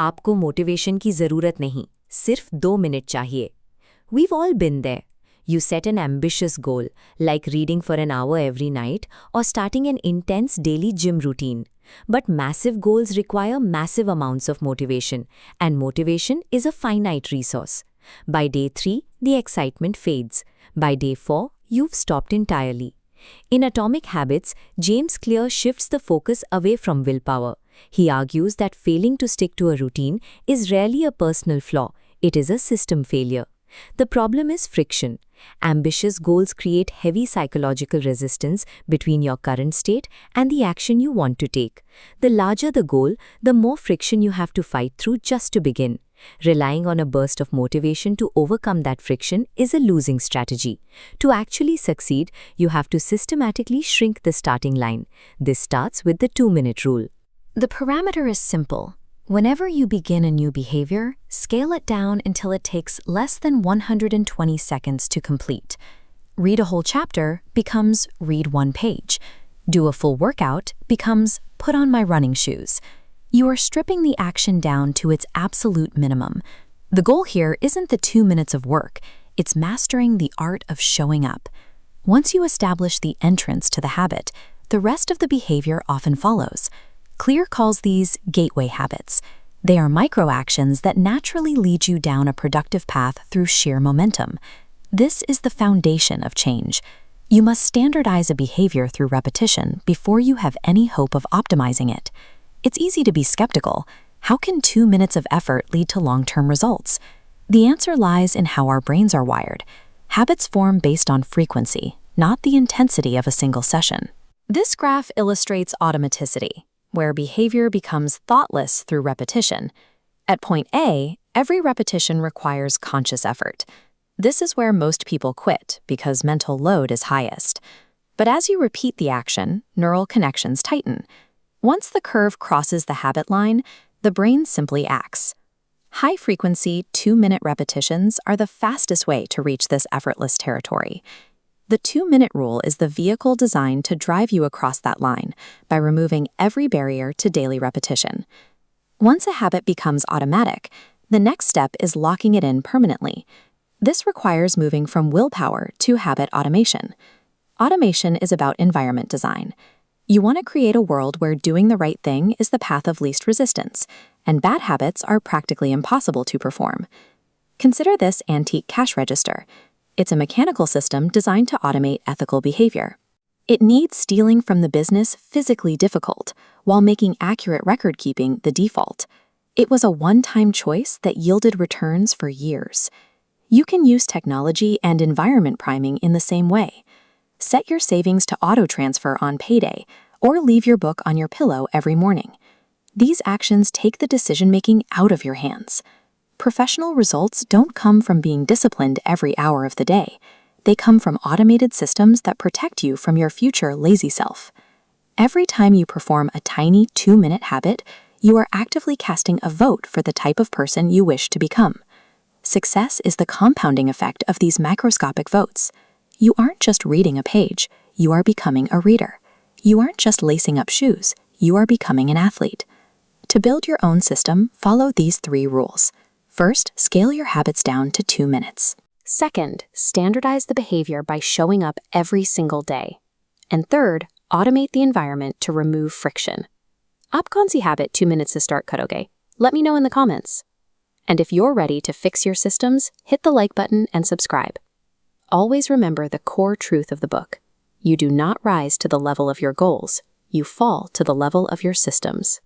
आपको मोटिवेशन की ज़रूरत नहीं, सिर्फ 2 मिनट चाहिए। We've all been there. You set an ambitious goal, like reading for an hour every night or starting an intense daily gym routine. But massive goals require massive amounts of motivation, and motivation is a finite resource. By day 3, the excitement fades. By day 4, you've stopped entirely. In Atomic Habits, James Clear shifts the focus away from willpower. He argues that failing to stick to a routine is rarely a personal flaw, it is a system failure. The problem is friction. Ambitious goals create heavy psychological resistance between your current state and the action you want to take. The larger the goal, the more friction you have to fight through just to begin. Relying on a burst of motivation to overcome that friction is a losing strategy. To actually succeed, you have to systematically shrink the starting line. This starts with the 2-minute rule. The parameter is simple. Whenever you begin a new behavior, scale it down until it takes less than 120 seconds to complete. Read a whole chapter becomes read one page. Do a full workout becomes put on my running shoes. You are stripping the action down to its absolute minimum. The goal here isn't the 2 minutes of work, it's mastering the art of showing up. Once you establish the entrance to the habit, the rest of the behavior often follows. Clear calls these gateway habits. They are micro-actions that naturally lead you down a productive path through sheer momentum. This is the foundation of change. You must standardize a behavior through repetition before you have any hope of optimizing it. It's easy to be skeptical. How can 2 minutes of effort lead to long-term results? The answer lies in how our brains are wired. Habits form based on frequency, not the intensity of a single session. This graph illustrates automaticity, where behavior becomes thoughtless through repetition. At point A, every repetition requires conscious effort. This is where most people quit because mental load is highest. But as you repeat the action, neural connections tighten. Once the curve crosses the habit line, the brain simply acts. High-frequency, 2-minute repetitions are the fastest way to reach this effortless territory. The 2-minute rule is the vehicle designed to drive you across that line by removing every barrier to daily repetition. Once a habit becomes automatic, the next step is locking it in permanently. This requires moving from willpower to habit automation. Automation is about environment design. You want to create a world where doing the right thing is the path of least resistance, and bad habits are practically impossible to perform. Consider this antique cash register. It's a mechanical system designed to automate ethical behavior. It needs stealing from the business physically difficult, while making accurate record-keeping the default. It was a one-time choice that yielded returns for years. You can use technology and environment priming in the same way. Set your savings to auto-transfer on payday, or leave your book on your pillow every morning. These actions take the decision-making out of your hands. Professional results don't come from being disciplined every hour of the day. They come from automated systems that protect you from your future lazy self. Every time you perform a tiny 2-minute habit, you are actively casting a vote for the type of person you wish to become. Success is the compounding effect of these macroscopic votes. You aren't just reading a page, you are becoming a reader. You aren't just lacing up shoes, you are becoming an athlete. To build your own system, follow these 3 rules. First, scale your habits down to 2 minutes. Second, standardize the behavior by showing up every single day. And third, automate the environment to remove friction. आप कौन सी habit 2 minutes to start करोगे? Let me know in the comments. And if you're ready to fix your systems, hit the like button and subscribe. Always remember the core truth of the book. You do not rise to the level of your goals. You fall to the level of your systems.